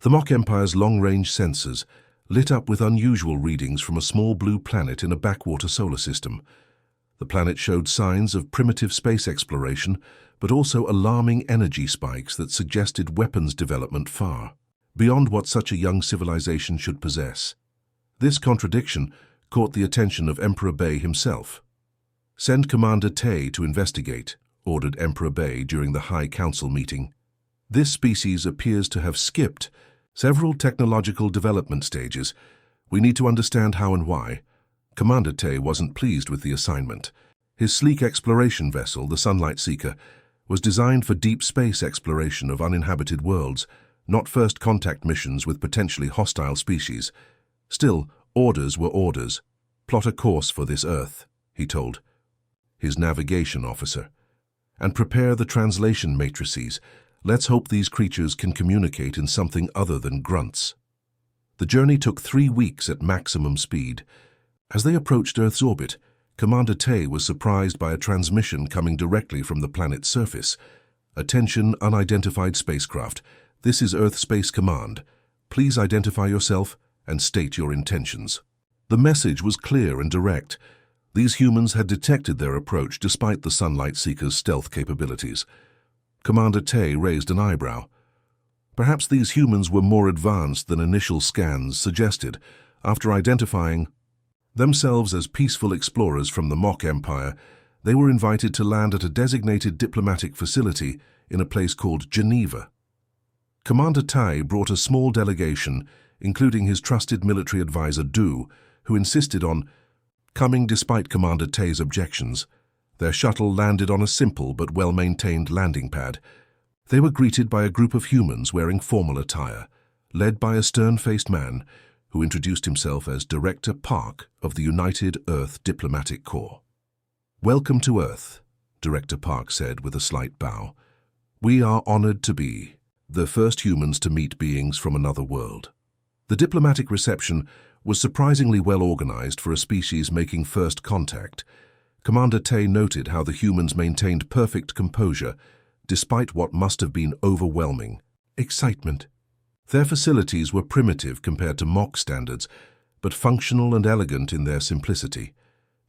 The Mock Empire's long-range sensors lit up with unusual readings from a small blue planet in a backwater solar system. The planet showed signs of primitive space exploration, but also alarming energy spikes that suggested weapons development far beyond what such a young civilization should possess. This contradiction caught the attention of Emperor Bei himself. "Send Commander Tay to investigate," ordered Emperor Bei during the High Council meeting. "This species appears to have skipped several technological development stages. We need to understand how and why." Commander Tay wasn't pleased with the assignment. His sleek exploration vessel, the Sunlight Seeker, was designed for deep space exploration of uninhabited worlds, not first contact missions with potentially hostile species. Still, orders were orders. "Plot a course for this Earth," he told his navigation officer, "and prepare the translation matrices. Let's hope these creatures can communicate in something other than grunts." The journey took 3 weeks at maximum speed. As they approached Earth's orbit, Commander Tay was surprised by a transmission coming directly from the planet's surface. "Attention, unidentified spacecraft. This is Earth Space Command. Please identify yourself and state your intentions." The message was clear and direct. These humans had detected their approach despite the Sunlight Seeker's stealth capabilities. Commander Tay raised an eyebrow. Perhaps these humans were more advanced than initial scans suggested. After identifying themselves as peaceful explorers from the Mock Empire, they were invited to land at a designated diplomatic facility in a place called Geneva. Commander Tay brought a small delegation, including his trusted military advisor Du, who insisted on coming despite Commander Tay's objections. Their shuttle landed on a simple but well-maintained landing pad. They were greeted by a group of humans wearing formal attire, led by a stern-faced man who introduced himself as Director Park of the United Earth Diplomatic Corps. "Welcome to Earth," Director Park said with a slight bow. "We are honored to be the first humans to meet beings from another world." The diplomatic reception was surprisingly well organized for a species making first contact. Commander Tay noted how the humans maintained perfect composure, despite what must have been overwhelming excitement. Their facilities were primitive compared to mock standards, but functional and elegant in their simplicity.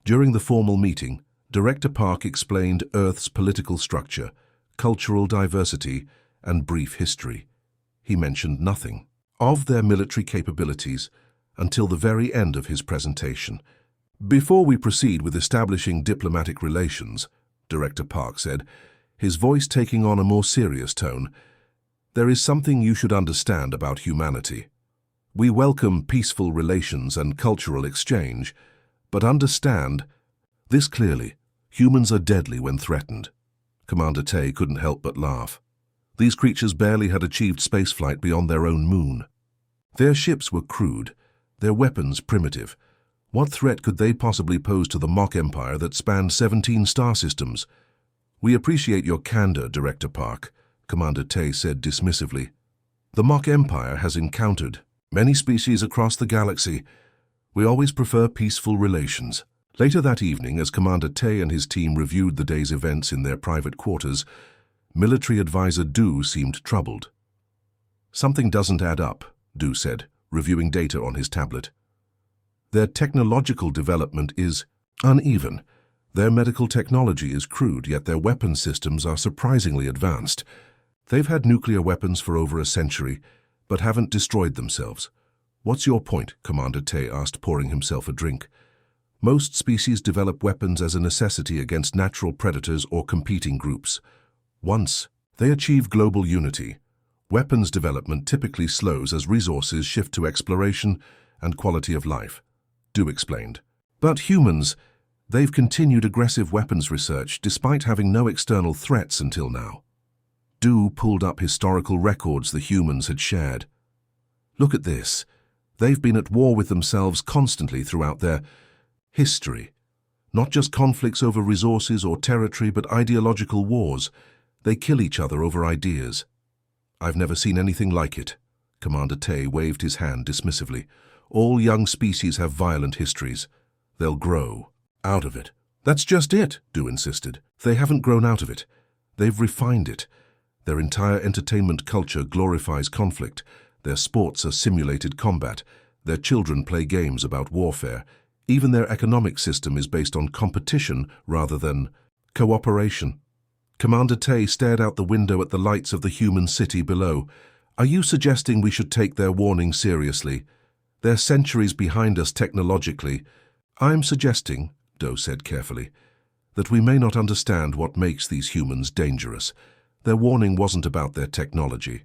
During the formal meeting, Director Park explained Earth's political structure, cultural diversity, and brief history. He mentioned nothing of their military capabilities until the very end of his presentation. "Before we proceed with establishing diplomatic relations," Director Park said, his voice taking on a more serious tone, "there is something you should understand about humanity. We welcome peaceful relations and cultural exchange, but understand this clearly: humans are deadly when threatened." Commander Tay couldn't help but laugh. These creatures barely had achieved spaceflight beyond their own moon. Their ships were crude, their weapons primitive. What threat could they possibly pose to the Mock Empire that spanned 17 star systems? "We appreciate your candor, Director Park," Commander Tay said dismissively. "The Mock Empire has encountered many species across the galaxy. We always prefer peaceful relations." Later that evening, as Commander Tay and his team reviewed the day's events in their private quarters, military advisor Du seemed troubled. "Something doesn't add up," Du said, reviewing data on his tablet. "Their technological development is uneven. Their medical technology is crude, yet their weapon systems are surprisingly advanced. They've had nuclear weapons for over a century, but haven't destroyed themselves." "What's your point?" Commander Tay asked, pouring himself a drink. "Most species develop weapons as a necessity against natural predators or competing groups. Once they achieve global unity, weapons development typically slows as resources shift to exploration and quality of life," Du explained. "But humans, they've continued aggressive weapons research despite having no external threats until now." Du pulled up historical records the humans had shared. "Look at this. They've been at war with themselves constantly throughout their history. Not just conflicts over resources or territory, but ideological wars. They kill each other over ideas." "I've never seen anything like it." Commander Tay waved his hand dismissively. "All young species have violent histories. They'll grow out of it." "That's just it," Du insisted. "They haven't grown out of it. They've refined it. Their entire entertainment culture glorifies conflict. Their sports are simulated combat. Their children play games about warfare. Even their economic system is based on competition rather than cooperation. Commander Tay stared out the window at the lights of the human city below. Are you suggesting we should take their warning seriously? They're centuries behind us technologically. I'm suggesting, Doe said carefully, that we may not understand what makes these humans dangerous. Their warning wasn't about their technology.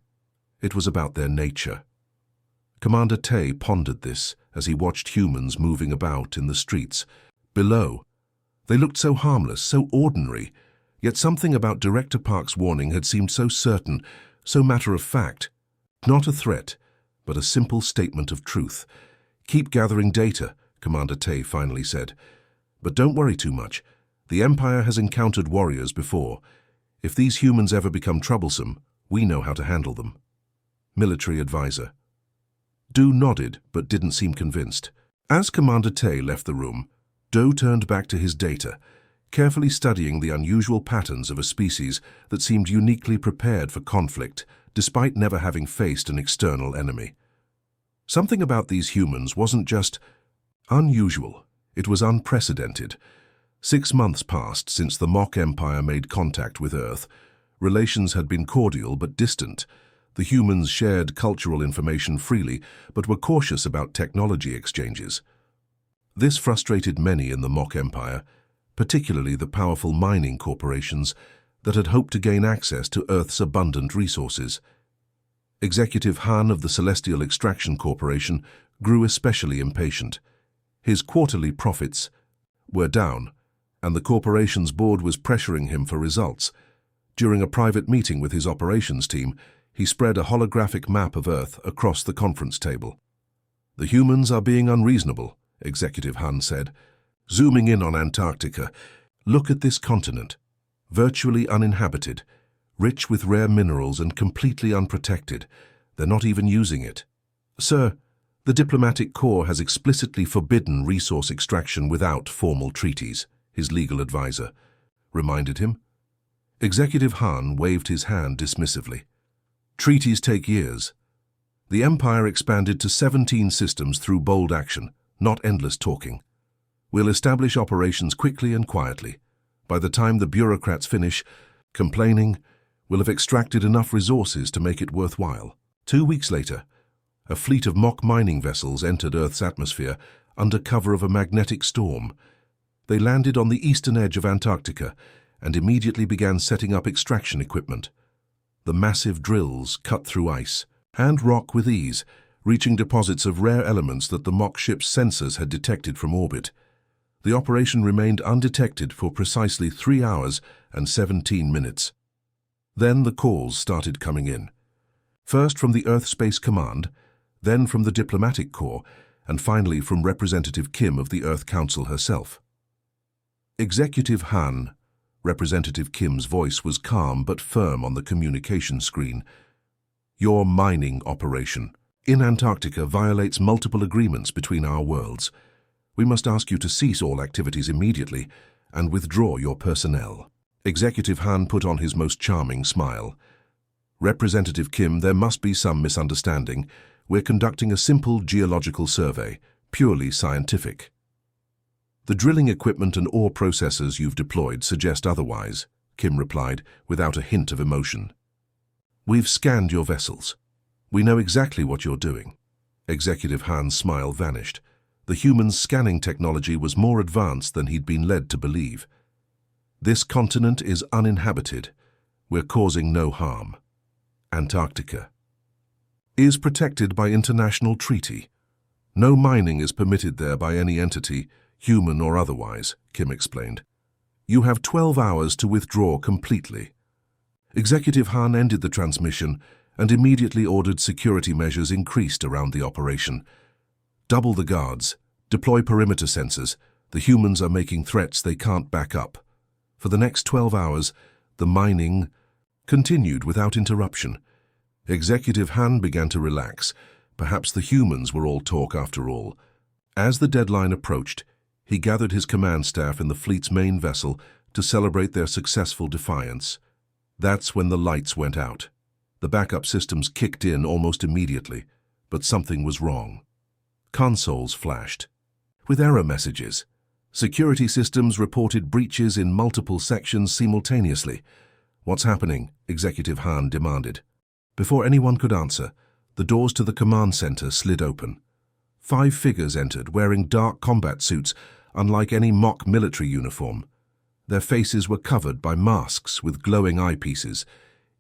It was about their nature. Commander Tay pondered this as he watched humans moving about in the streets. Below, they looked so harmless, so ordinary, yet something about Director Park's warning had seemed so certain, so matter-of-fact. Not a threat, but a simple statement of truth. Keep gathering data, Commander Tay finally said. But don't worry too much. The Empire has encountered warriors before. If these humans ever become troublesome, we know how to handle them. Military advisor. Doe nodded, but didn't seem convinced. As Commander Tay left the room, Doe turned back to his data, carefully studying the unusual patterns of a species that seemed uniquely prepared for conflict, despite never having faced an external enemy. Something about these humans wasn't just unusual, it was unprecedented. 6 months passed since the Mock Empire made contact with Earth. Relations had been cordial but distant. The humans shared cultural information freely, but were cautious about technology exchanges. This frustrated many in the Mock Empire, particularly the powerful mining corporations that had hoped to gain access to Earth's abundant resources. Executive Han of the Celestial Extraction Corporation grew especially impatient. His quarterly profits were down, and the corporation's board was pressuring him for results. During a private meeting with his operations team, he spread a holographic map of Earth across the conference table. The humans are being unreasonable, Executive Han said. Zooming in on Antarctica, look at this continent. Virtually uninhabited, rich with rare minerals and completely unprotected. They're not even using it. Sir, the diplomatic corps has explicitly forbidden resource extraction without formal treaties, his legal advisor reminded him. Executive Han waved his hand dismissively. Treaties take years. The Empire expanded to 17 systems through bold action, not endless talking. We'll establish operations quickly and quietly. By the time the bureaucrats finish complaining, we'll have extracted enough resources to make it worthwhile. 2 weeks later, a fleet of mock mining vessels entered Earth's atmosphere under cover of a magnetic storm. They landed on the eastern edge of Antarctica and immediately began setting up extraction equipment. The massive drills cut through ice and rock with ease, reaching deposits of rare elements that the mock ship's sensors had detected from orbit. The operation remained undetected for precisely 3 hours and 17 minutes. Then the calls started coming in. First from the Earth Space Command, then from the Diplomatic Corps, and finally from Representative Kim of the Earth Council herself. Executive Han, Representative Kim's voice was calm but firm on the communication screen. Your mining operation in Antarctica violates multiple agreements between our worlds. We must ask you to cease all activities immediately and withdraw your personnel. Executive Han put on his most charming smile. Representative Kim, there must be some misunderstanding. We're conducting a simple geological survey, purely scientific. The drilling equipment and ore processors you've deployed suggest otherwise, Kim replied, without a hint of emotion. We've scanned your vessels. We know exactly what you're doing. Executive Han's smile vanished. The human's scanning technology was more advanced than he'd been led to believe. This continent is uninhabited. We're causing no harm. Antarctica is protected by international treaty. No mining is permitted there by any entity, human or otherwise, Kim explained. You have 12 hours to withdraw completely. Executive Han ended the transmission and immediately ordered security measures increased around the operation. Double the guards, deploy perimeter sensors. The humans are making threats they can't back up. For the next 12 hours, the mining continued without interruption. Executive Han began to relax. Perhaps the humans were all talk after all. As the deadline approached, he gathered his command staff in the fleet's main vessel to celebrate their successful defiance. That's when the lights went out. The backup systems kicked in almost immediately. But something was wrong. Consoles flashed with error messages. Security systems reported breaches in multiple sections simultaneously. "What's happening?" Executive Han demanded. Before anyone could answer, the doors to the command center slid open. 5 figures entered, wearing dark combat suits, unlike any mock military uniform. Their faces were covered by masks with glowing eyepieces.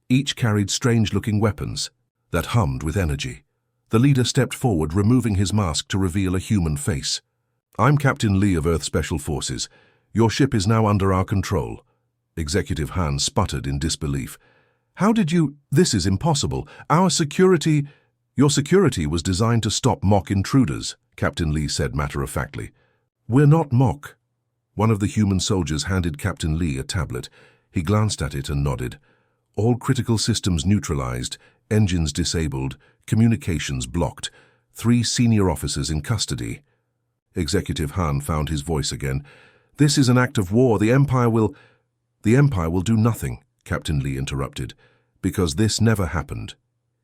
Each carried strange-looking weapons that hummed with energy. The leader stepped forward, removing his mask to reveal a human face. "I'm Captain Lee of Earth Special Forces. Your ship is now under our control." Executive Han sputtered in disbelief. "How did you— This is impossible. Our security—" "Your security was designed to stop mock intruders," Captain Lee said matter-of-factly. "We're not mock." One of the human soldiers handed Captain Lee a tablet. He glanced at it and nodded. "All critical systems neutralized, engines disabled, communications blocked, 3 senior officers in custody." Executive Han found his voice again. "This is an act of war. The Empire will—" "The Empire will do nothing," Captain Lee interrupted, "because this never happened."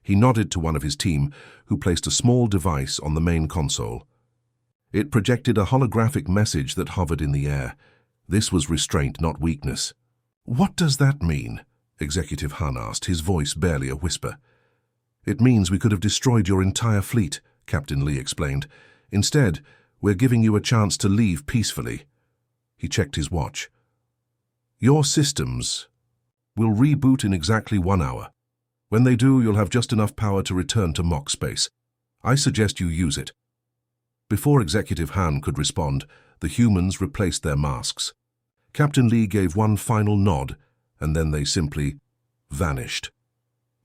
He nodded to one of his team, who placed a small device on the main console. It projected a holographic message that hovered in the air. This was restraint, not weakness. "What does that mean?" Executive Han asked, his voice barely a whisper. "It means we could have destroyed your entire fleet," Captain Lee explained. "Instead, we're giving you a chance to leave peacefully." He checked his watch. "Your systems will reboot in exactly 1 hour. When they do, you'll have just enough power to return to mock space. I suggest you use it." Before Executive Han could respond, the humans replaced their masks. Captain Lee gave one final nod, and then they simply vanished.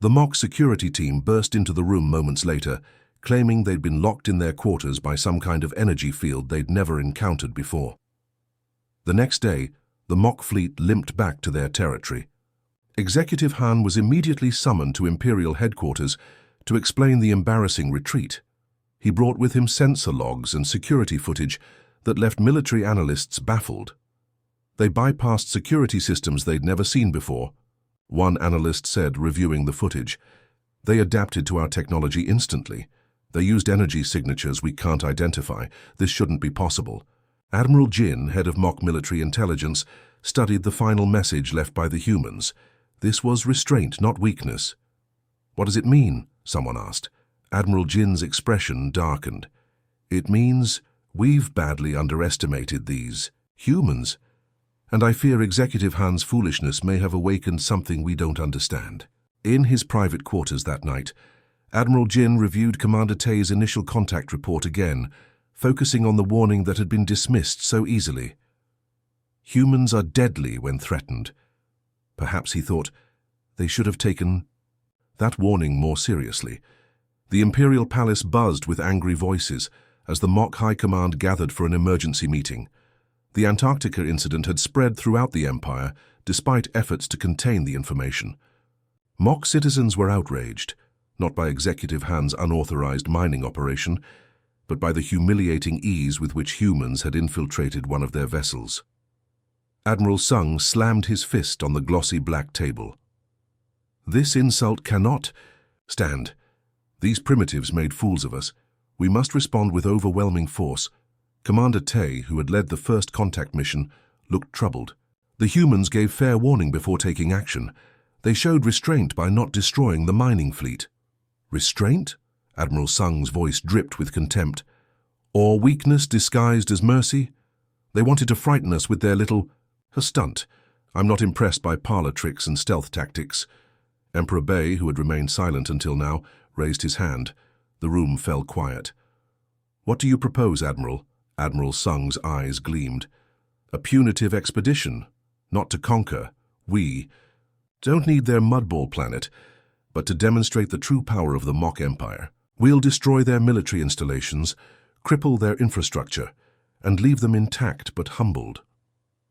The mock security team burst into the room moments later, claiming they'd been locked in their quarters by some kind of energy field they'd never encountered before. The next day, the mock fleet limped back to their territory. Executive Han was immediately summoned to Imperial headquarters to explain the embarrassing retreat. He brought with him sensor logs and security footage that left military analysts baffled. They bypassed security systems they'd never seen before. One analyst said, reviewing the footage, "They adapted to our technology instantly. They used energy signatures we can't identify. This shouldn't be possible." Admiral Jin, head of mock military intelligence, studied the final message left by the humans. This was restraint, not weakness. "What does it mean?" someone asked. Admiral Jin's expression darkened. "It means we've badly underestimated these humans, and I fear Executive Han's foolishness may have awakened something we don't understand." In his private quarters that night, Admiral Jin reviewed Commander Tay's initial contact report again, focusing on the warning that had been dismissed so easily. Humans are deadly when threatened. Perhaps, he thought, they should have taken that warning more seriously. The Imperial Palace buzzed with angry voices as the mock High Command gathered for an emergency meeting. The Antarctica incident had spread throughout the Empire, despite efforts to contain the information. Mock citizens were outraged, not by Executive Han's unauthorized mining operation, but by the humiliating ease with which humans had infiltrated one of their vessels. Admiral Sung slammed his fist on the glossy black table. "This insult cannot stand. These primitives made fools of us. We must respond with overwhelming force." Commander Tay, who had led the first contact mission, looked troubled. "The humans gave fair warning before taking action. They showed restraint by not destroying the mining fleet." "Restraint?" Admiral Sung's voice dripped with contempt. "Or weakness disguised as mercy? They wanted to frighten us with their little— a stunt. I'm not impressed by parlor tricks and stealth tactics." Emperor Bei, who had remained silent until now, raised his hand. The room fell quiet. "What do you propose, Admiral?" Admiral Sung's eyes gleamed. "A punitive expedition, not to conquer. We don't need their mudball planet, but to demonstrate the true power of the mock empire. We'll destroy their military installations, cripple their infrastructure, and leave them intact but humbled.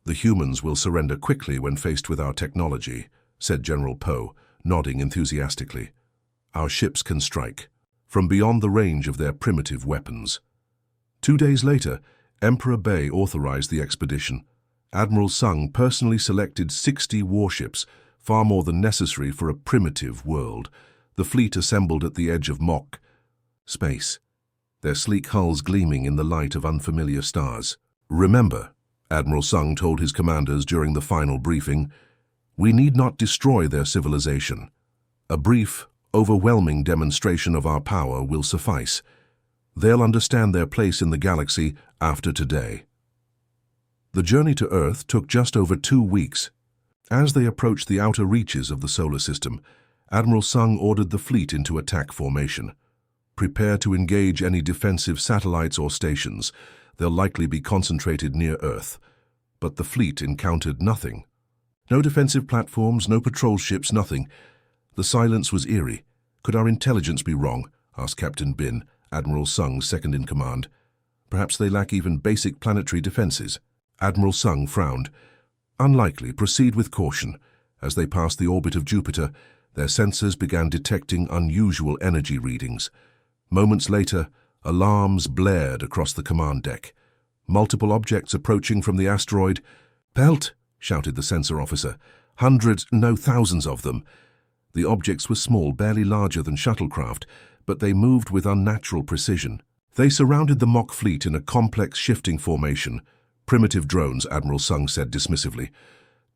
The humans will surrender quickly when faced with our technology," said General Poe, nodding enthusiastically. "Our ships can strike from beyond the range of their primitive weapons." 2 days later, Emperor Bei authorized the expedition. Admiral Sung personally selected 60 warships, far more than necessary for a primitive world. The fleet assembled at the edge of Mok Space, their sleek hulls gleaming in the light of unfamiliar stars. "Remember," Admiral Sung told his commanders during the final briefing, "we need not destroy their civilization. A brief, overwhelming demonstration of our power will suffice. They'll understand their place in the galaxy after today." The journey to Earth took just over 2 weeks. As they approached the outer reaches of the solar system, Admiral Sung ordered the fleet into attack formation. "Prepare to engage any defensive satellites or stations. They'll likely be concentrated near Earth." But the fleet encountered nothing. No defensive platforms, no patrol ships, nothing. The silence was eerie. "Could our intelligence be wrong?" asked Captain Bin, Admiral Sung's second-in-command. "Perhaps they lack even basic planetary defenses." Admiral Sung frowned. "Unlikely. Proceed with caution." As they passed the orbit of Jupiter, their sensors began detecting unusual energy readings. Moments later, alarms blared across the command deck. Multiple objects approaching from the asteroid. "Pelt!" shouted the sensor officer. "Hundreds, no, thousands of them." The objects were small, barely larger than shuttlecraft, but they moved with unnatural precision. They surrounded the mock fleet in a complex shifting formation. "Primitive drones," Admiral Sung said dismissively.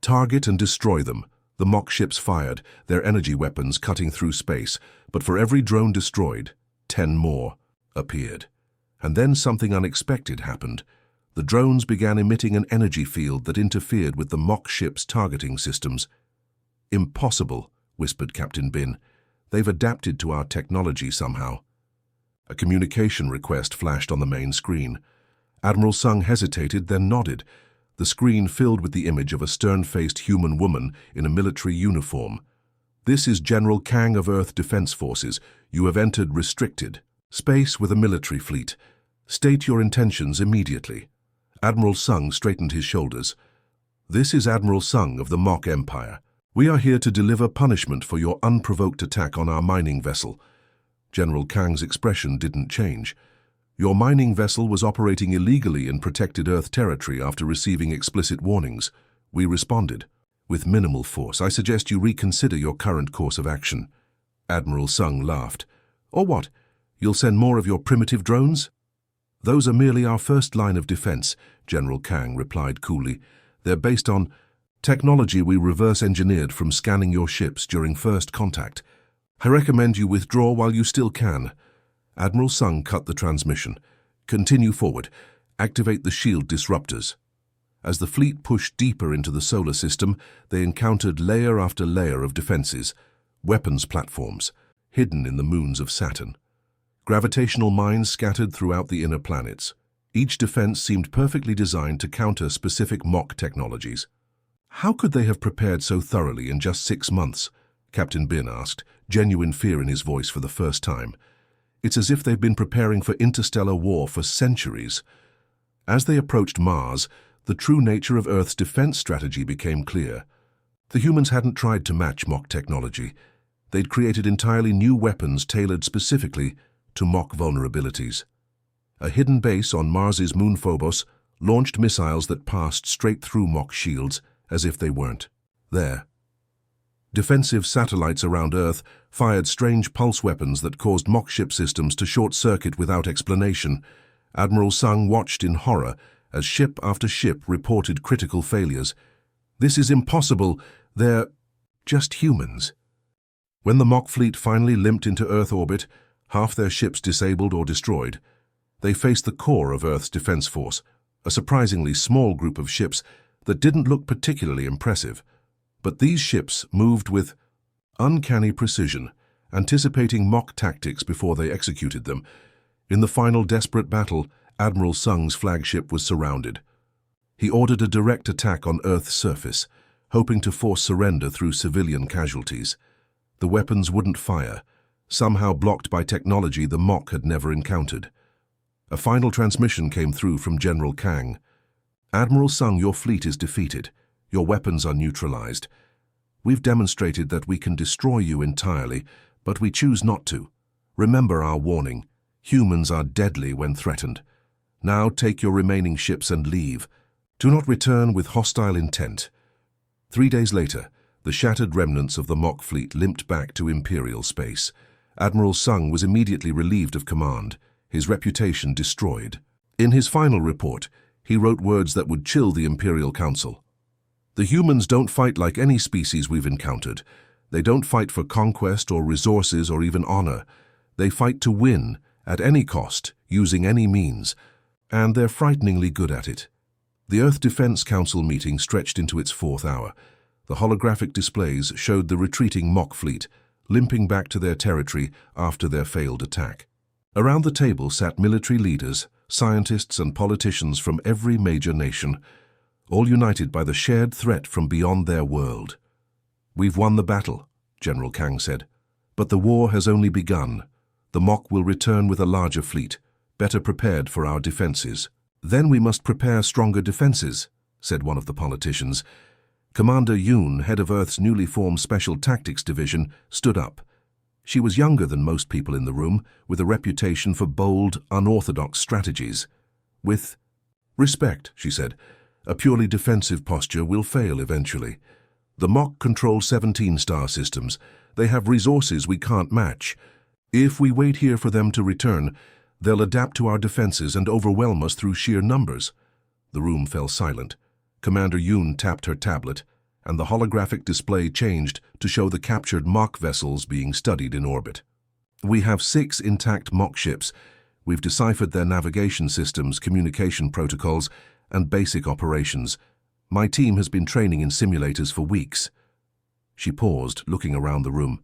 "Target and destroy them." The mock ships fired, their energy weapons cutting through space, but for every drone destroyed, 10 more appeared. And then something unexpected happened. The drones began emitting an energy field that interfered with the mock ship's targeting systems. "Impossible," whispered Captain Bin. "They've adapted to our technology somehow." A communication request flashed on the main screen. Admiral Sung hesitated, then nodded. The screen filled with the image of a stern-faced human woman in a military uniform. "This is General Kang of Earth Defense Forces. You have entered restricted space with a military fleet. State your intentions immediately." Admiral Sung straightened his shoulders. "This is Admiral Sung of the Mock Empire. We are here to deliver punishment for your unprovoked attack on our mining vessel." General Kang's expression didn't change. "Your mining vessel was operating illegally in protected Earth territory after receiving explicit warnings. We responded. With minimal force. I suggest you reconsider your current course of action." Admiral Sung laughed. "Or what? You'll send more of your primitive drones?" "Those are merely our first line of defense," General Kang replied coolly. "They're based on technology we reverse-engineered from scanning your ships during first contact. I recommend you withdraw while you still can." Admiral Sung cut the transmission. "Continue forward. Activate the shield disruptors." As the fleet pushed deeper into the solar system, they encountered layer after layer of defenses, weapons platforms, hidden in the moons of Saturn. Gravitational mines scattered throughout the inner planets. Each defense seemed perfectly designed to counter specific mock technologies. "How could they have prepared so thoroughly in just 6 months?" Captain Bin asked, genuine fear in his voice for the first time. "It's as if they've been preparing for interstellar war for centuries." As they approached Mars, the true nature of Earth's defense strategy became clear. The humans hadn't tried to match mock technology. They'd created entirely new weapons tailored specifically to mock vulnerabilities. A hidden base on Mars's moon Phobos launched missiles that passed straight through mock shields as if they weren't there. Defensive satellites around Earth fired strange pulse weapons that caused mock ship systems to short-circuit without explanation. Admiral Sung watched in horror as ship after ship reported critical failures. "This is impossible. They're just humans." When the mock fleet finally limped into Earth orbit, half their ships disabled or destroyed, they faced the core of Earth's defense force, a surprisingly small group of ships that didn't look particularly impressive. But these ships moved with uncanny precision, anticipating mock tactics before they executed them. In the final desperate battle, Admiral Sung's flagship was surrounded. He ordered a direct attack on Earth's surface, hoping to force surrender through civilian casualties. The weapons wouldn't fire, somehow blocked by technology the mock had never encountered. A final transmission came through from General Kang. "Admiral Sung, your fleet is defeated. Your weapons are neutralized. We've demonstrated that we can destroy you entirely, but we choose not to. Remember our warning. Humans are deadly when threatened. Now take your remaining ships and leave. Do not return with hostile intent." 3 days later, the shattered remnants of the mock fleet limped back to Imperial space. Admiral Sung was immediately relieved of command, his reputation destroyed. In his final report, he wrote words that would chill the Imperial Council. "The humans don't fight like any species we've encountered. They don't fight for conquest or resources or even honor. They fight to win, at any cost, using any means. And they're frighteningly good at it." The Earth Defense Council meeting stretched into its 4th hour. The holographic displays showed the retreating mock fleet, limping back to their territory after their failed attack. Around the table sat military leaders, scientists and politicians from every major nation, all united by the shared threat from beyond their world. "We've won the battle," General Kang said. "But the war has only begun. The mock will return with a larger fleet, better prepared for our defenses." "Then we must prepare stronger defenses," said one of the politicians. Commander Yoon, head of Earth's newly formed Special Tactics Division, stood up. She was younger than most people in the room, with a reputation for bold, unorthodox strategies. "With respect," she said, "a purely defensive posture will fail eventually. The mock control 17 star systems. They have resources we can't match. If we wait here for them to return, they'll adapt to our defenses and overwhelm us through sheer numbers." The room fell silent. Commander Yoon tapped her tablet, and the holographic display changed to show the captured mock vessels being studied in orbit. "We have 6 intact mock ships. We've deciphered their navigation systems, communication protocols, and basic operations. My team has been training in simulators for weeks." She paused, looking around the room.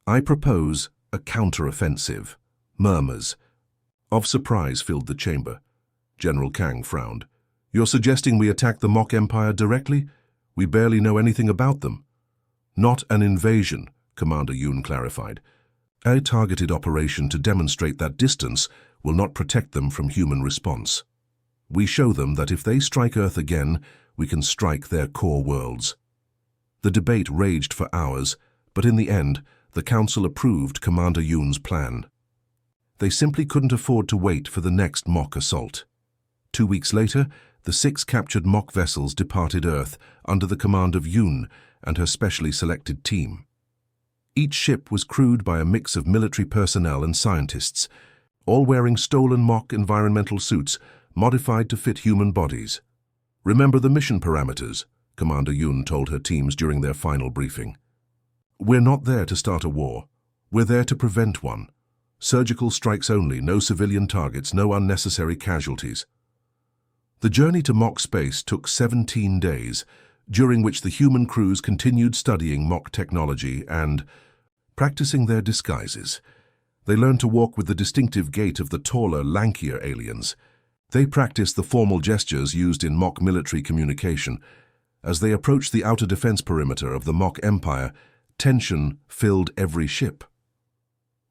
"I propose a counter-offensive." Murmurs of surprise filled the chamber. General Kang frowned. "You're suggesting we attack the Mock Empire directly? We barely know anything about them." "Not an invasion," Commander Yoon clarified. "A targeted operation to demonstrate that distance will not protect them from human response. We show them that if they strike Earth again, we can strike their core worlds." The debate raged for hours, but in the end, the Council approved Commander Yoon's plan. They simply couldn't afford to wait for the next mock assault. 2 weeks later, the 6 captured mock vessels departed Earth under the command of Yoon and her specially selected team. Each ship was crewed by a mix of military personnel and scientists, all wearing stolen mock environmental suits modified to fit human bodies. "Remember the mission parameters," Commander Yoon told her teams during their final briefing. "We're not there to start a war. We're there to prevent one. Surgical strikes only, no civilian targets, no unnecessary casualties." The journey to mock space took 17 days, during which the human crews continued studying mock technology and practicing their disguises. They learned to walk with the distinctive gait of the taller, lankier aliens. They practiced the formal gestures used in mock military communication. As they approached the outer defense perimeter of the Mock Empire, tension filled every ship.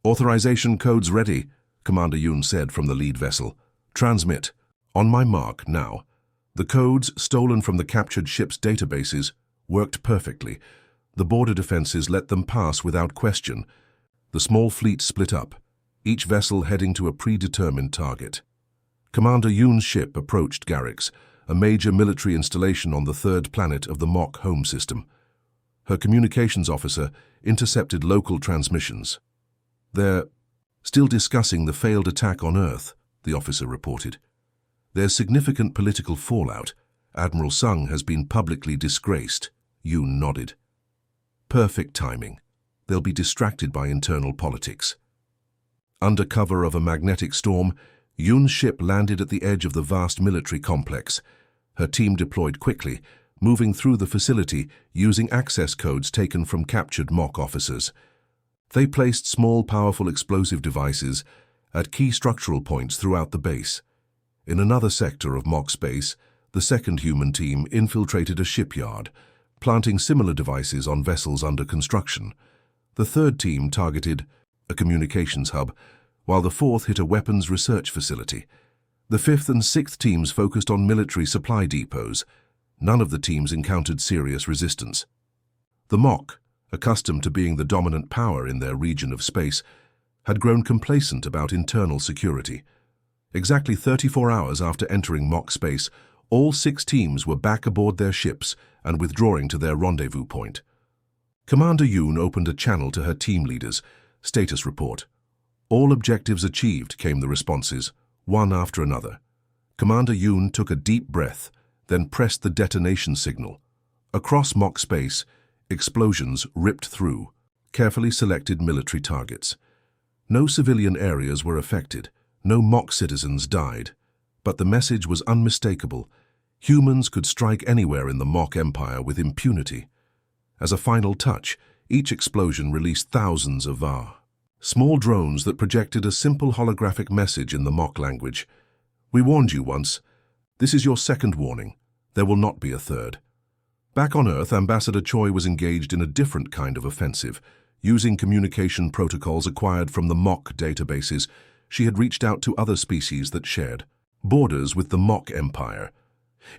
"Authorization codes ready," Commander Yoon said from the lead vessel. "Transmit. On my mark, now." The codes, stolen from the captured ship's databases, worked perfectly. The border defenses let them pass without question. The small fleet split up, each vessel heading to a predetermined target. Commander Yoon's ship approached Garrix, a major military installation on the 3rd planet of the Mock home system. Her communications officer intercepted local transmissions. "They're still discussing the failed attack on Earth," the officer reported. "There's significant political fallout. Admiral Sung has been publicly disgraced." Yoon nodded. "Perfect timing. They'll be distracted by internal politics." Under cover of a magnetic storm, Yoon's ship landed at the edge of the vast military complex. Her team deployed quickly, moving through the facility using access codes taken from captured mock officers. They placed small, powerful explosive devices at key structural points throughout the base. In another sector of mock space, the 2nd human team infiltrated a shipyard, planting similar devices on vessels under construction. The 3rd team targeted a communications hub, while the 4th hit a weapons research facility. The 5th and 6th teams focused on military supply depots. None of the teams encountered serious resistance. The Mock, accustomed to being the dominant power in their region of space, had grown complacent about internal security. Exactly 34 hours after entering Mock space, all 6 teams were back aboard their ships and withdrawing to their rendezvous point. Commander Yoon opened a channel to her team leaders, Status report. All objectives achieved, came the responses, one after another. Commander Yoon took a deep breath, then pressed the detonation signal. Across mock space, explosions ripped through carefully selected military targets. No civilian areas were affected, no mock citizens died. But the message was unmistakable. Humans could strike anywhere in the mock empire with impunity. As a final touch, each explosion released thousands of VAR. Small drones that projected a simple holographic message in the mock language. We warned you once. This is your second warning. There will not be a third. Back on Earth, Ambassador Choi was engaged in a different kind of offensive. Using communication protocols acquired from the mock databases, she had reached out to other species that shared borders with the mock empire.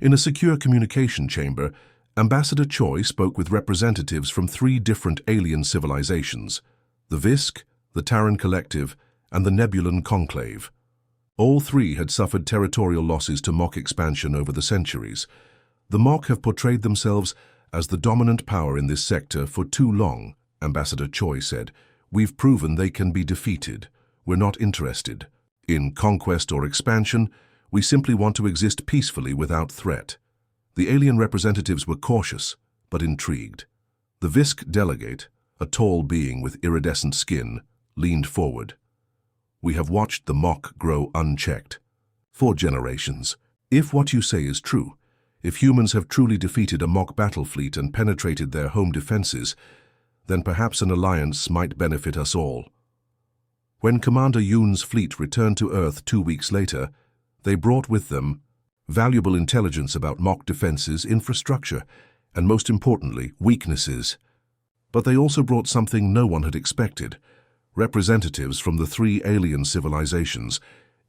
In a secure communication chamber, Ambassador Choi spoke with representatives from 3 different alien civilizations: the Visk, the Terran Collective, and the Nebulan Conclave. All 3 had suffered territorial losses to mock expansion over the centuries. The mock have portrayed themselves as the dominant power in this sector for too long, Ambassador Choi said. We've proven they can be defeated. We're not interested in conquest or expansion. We simply want to exist peacefully without threat. The alien representatives were cautious, but intrigued. The Visk delegate, a tall being with iridescent skin, leaned forward. We have watched the mock grow unchecked. For generations. If what you say is true, if humans have truly defeated a mock battle fleet and penetrated their home defenses, then perhaps an alliance might benefit us all. When Commander Yoon's fleet returned to Earth 2 weeks later, they brought with them valuable intelligence about mock defenses, infrastructure, and most importantly, weaknesses. But they also brought something no one had expected: representatives from the 3 alien civilizations,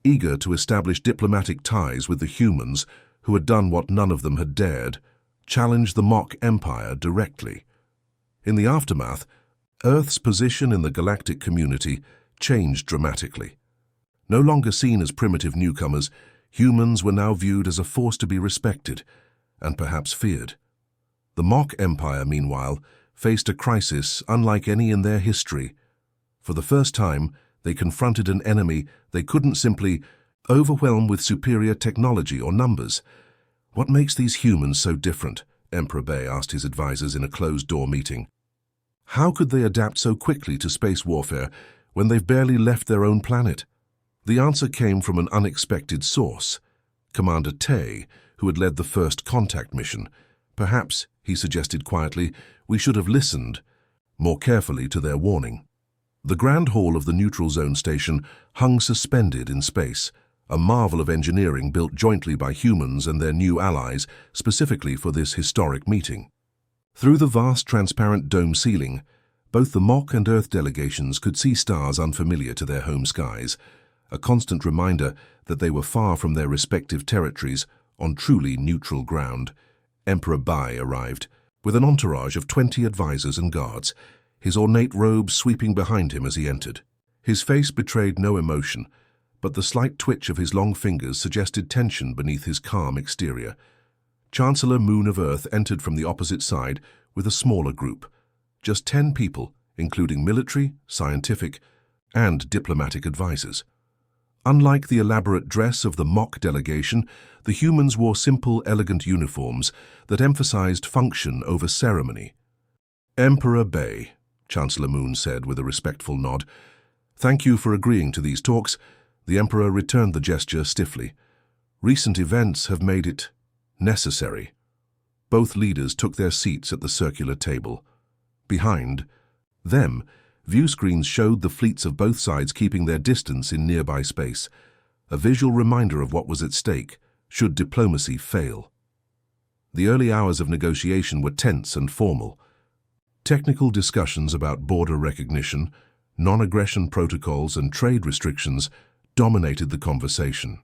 eager to establish diplomatic ties with the humans who had done what none of them had dared, challenge the mock empire directly. In the aftermath, Earth's position in the galactic community changed dramatically. No longer seen as primitive newcomers, humans were now viewed as a force to be respected and perhaps feared. The mock empire, meanwhile, faced a crisis unlike any in their history. For the first time, they confronted an enemy they couldn't simply overwhelm with superior technology or numbers. What makes these humans so different? Emperor Bay asked his advisors in a closed-door meeting. How could they adapt so quickly to space warfare when they've barely left their own planet? The answer came from an unexpected source: Commander Tay, who had led the first contact mission. Perhaps, he suggested quietly, we should have listened more carefully to their warning. The grand hall of the neutral zone station hung suspended in space, a marvel of engineering built jointly by humans and their new allies specifically for this historic meeting. Through the vast transparent dome ceiling, both the mock and Earth delegations could see stars unfamiliar to their home skies, a constant reminder that they were far from their respective territories on truly neutral ground. Emperor Bai arrived, with an entourage of 20 advisors and guards, his ornate robes sweeping behind him as he entered. His face betrayed no emotion, but the slight twitch of his long fingers suggested tension beneath his calm exterior. Chancellor Moon of Earth entered from the opposite side with a smaller group, just 10 people, including military, scientific, and diplomatic advisors. Unlike the elaborate dress of the mock delegation, the humans wore simple, elegant uniforms that emphasized function over ceremony. Emperor Bay, Chancellor Moon said with a respectful nod. Thank you for agreeing to these talks. The Emperor returned the gesture stiffly. Recent events have made it necessary. Both leaders took their seats at the circular table. Behind them, view screens showed the fleets of both sides keeping their distance in nearby space, a visual reminder of what was at stake should diplomacy fail. The early hours of negotiation were tense and formal. Technical discussions about border recognition, non-aggression protocols, and trade restrictions dominated the conversation.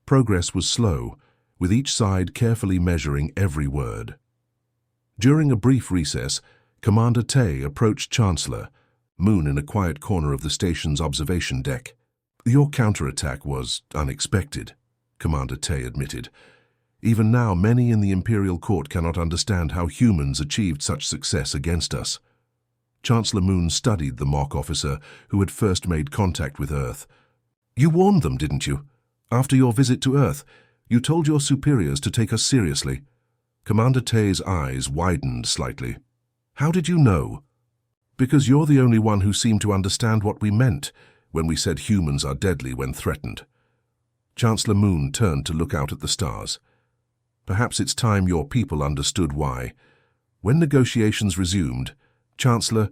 Progress was slow, with each side carefully measuring every word. During a brief recess, Commander Tay approached Chancellor Moon in a quiet corner of the station's observation deck. Your counterattack was unexpected, Commander Tay admitted. Even now, many in the Imperial Court cannot understand how humans achieved such success against us. Chancellor Moon studied the mock officer who had first made contact with Earth. You warned them, didn't you? After your visit to Earth, you told your superiors to take us seriously. Commander Tay's eyes widened slightly. How did you know? Because you're the only one who seemed to understand what we meant when we said humans are deadly when threatened. Chancellor Moon turned to look out at the stars. Perhaps it's time your people understood why. When negotiations resumed, Chancellor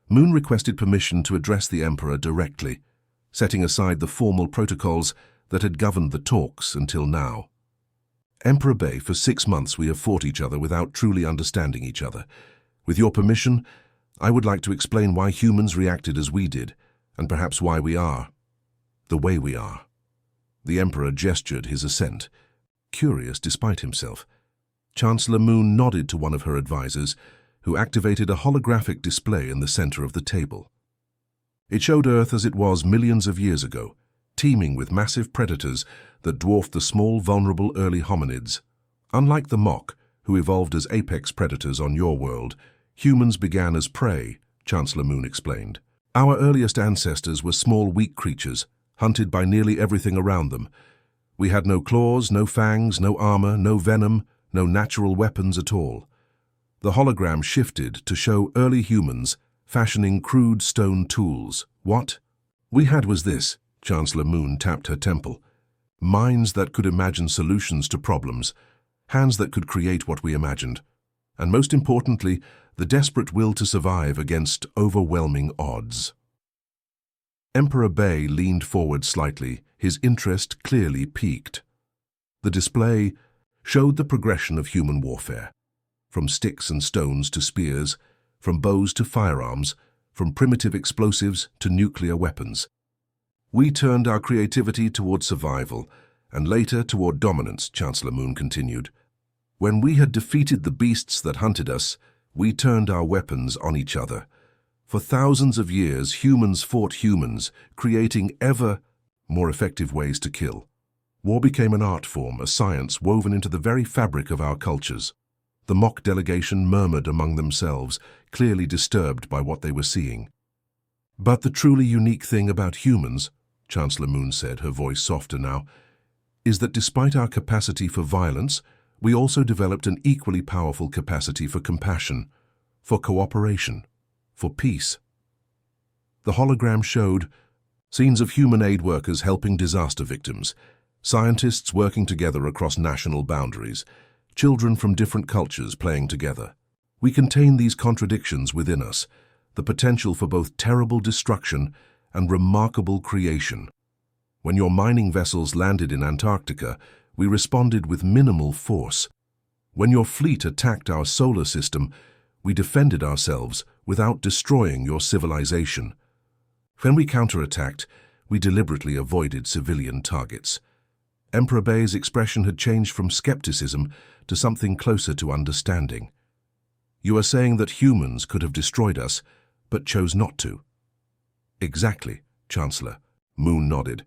Moon requested permission to address the Emperor directly, setting aside the formal protocols that had governed the talks until now. Emperor Bay, for 6 months we have fought each other without truly understanding each other. With your permission, I would like to explain why humans reacted as we did, and perhaps why we are the way we are. The Emperor gestured his assent, curious despite himself. Chancellor Moon nodded to one of her advisors, who activated a holographic display in the center of the table. It showed Earth as it was millions of years ago, teeming with massive predators that dwarfed the small, vulnerable early hominids. Unlike the mock, who evolved as apex predators on your world, humans began as prey, Chancellor Moon explained. Our earliest ancestors were small, weak creatures, hunted by nearly everything around them. We had no claws, no fangs, no armor, no venom, no natural weapons at all. The hologram shifted to show early humans fashioning crude stone tools. What we had was this, Chancellor Moon tapped her temple. Minds that could imagine solutions to problems, hands that could create what we imagined, and most importantly, the desperate will to survive against overwhelming odds. Emperor Bay leaned forward slightly, his interest clearly piqued. The display showed the progression of human warfare, from sticks and stones to spears, from bows to firearms, from primitive explosives to nuclear weapons. We turned our creativity toward survival, and later toward dominance, Chancellor Moon continued. When we had defeated the beasts that hunted us, we turned our weapons on each other. For thousands of years, humans fought humans, creating ever more effective ways to kill. War became an art form, a science woven into the very fabric of our cultures. The mock delegation murmured among themselves, clearly disturbed by what they were seeing. But the truly unique thing about humans, Chancellor Moon said, her voice softer now, is that despite our capacity for violence, we also developed an equally powerful capacity for compassion, for cooperation, for peace. The hologram showed scenes of human aid workers helping disaster victims, scientists working together across national boundaries, children from different cultures playing together. We contain these contradictions within us, the potential for both terrible destruction and remarkable creation. When your mining vessels landed in Antarctica, we responded with minimal force. When your fleet attacked our solar system, we defended ourselves without destroying your civilization. When we counterattacked, we deliberately avoided civilian targets. Emperor Bay's expression had changed from skepticism to something closer to understanding. You are saying that humans could have destroyed us, but chose not to. Exactly, Chancellor. Moon nodded.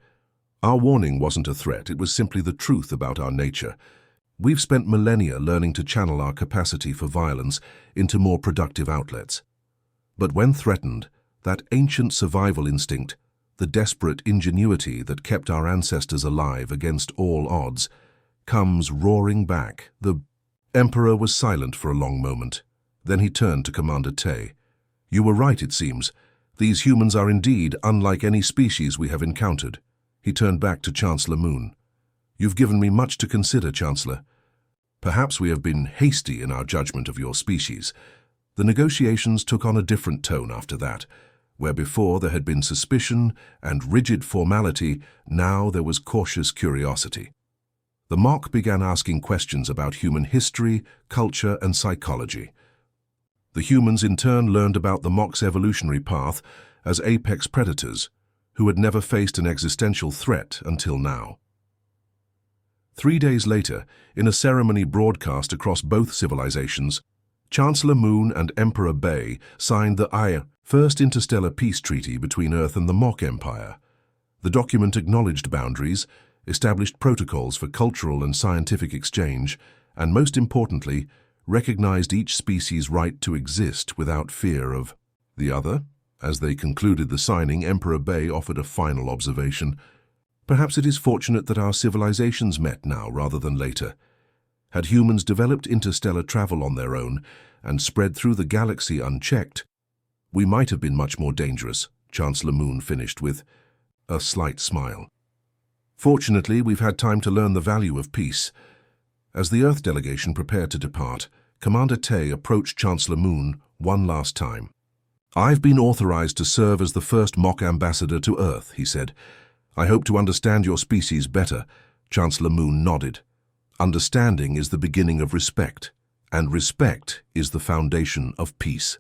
Our warning wasn't a threat, it was simply the truth about our nature. We've spent millennia learning to channel our capacity for violence into more productive outlets. But when threatened, that ancient survival instinct, the desperate ingenuity that kept our ancestors alive against all odds, comes roaring back. The Emperor was silent for a long moment. Then he turned to Commander Tay. You were right, it seems. These humans are indeed unlike any species we have encountered. He turned back to Chancellor Moon. You've given me much to consider, Chancellor. Perhaps we have been hasty in our judgment of your species. The negotiations took on a different tone after that. Where before there had been suspicion and rigid formality, now there was cautious curiosity. The mock began asking questions about human history, culture, and psychology. The humans in turn learned about the mock's evolutionary path as apex predators, who had never faced an existential threat until now. 3 days later, in a ceremony broadcast across both civilizations, Chancellor Moon and Emperor Bay signed the First Interstellar Peace Treaty between Earth and the Mock Empire. The document acknowledged boundaries, established protocols for cultural and scientific exchange, and most importantly, recognized each species' right to exist without fear of The other, as they concluded the signing, Emperor Bay offered a final observation. Perhaps it is fortunate that our civilizations met now rather than later. Had humans developed interstellar travel on their own and spread through the galaxy unchecked, we might have been much more dangerous, Chancellor Moon finished with a slight smile. Fortunately, we've had time to learn the value of peace. As the Earth delegation prepared to depart, Commander Tay approached Chancellor Moon one last time. "I've been authorized to serve as the first mock ambassador to Earth," he said. "I hope to understand your species better." Chancellor Moon nodded. "Understanding is the beginning of respect, and respect is the foundation of peace."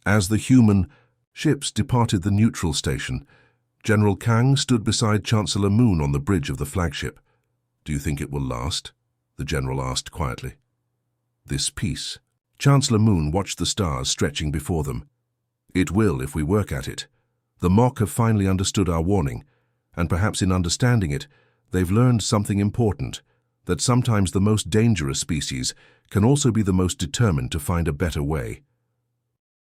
As the human ships departed the neutral station, General Kang stood beside Chancellor Moon on the bridge of the flagship. "Do you think it will last?" the general asked quietly. "This peace?" Chancellor Moon watched the stars stretching before them. "It will if we work at it. The Mock have finally understood our warning, and perhaps in understanding it, they've learned something important, that sometimes the most dangerous species can also be the most determined to find a better way."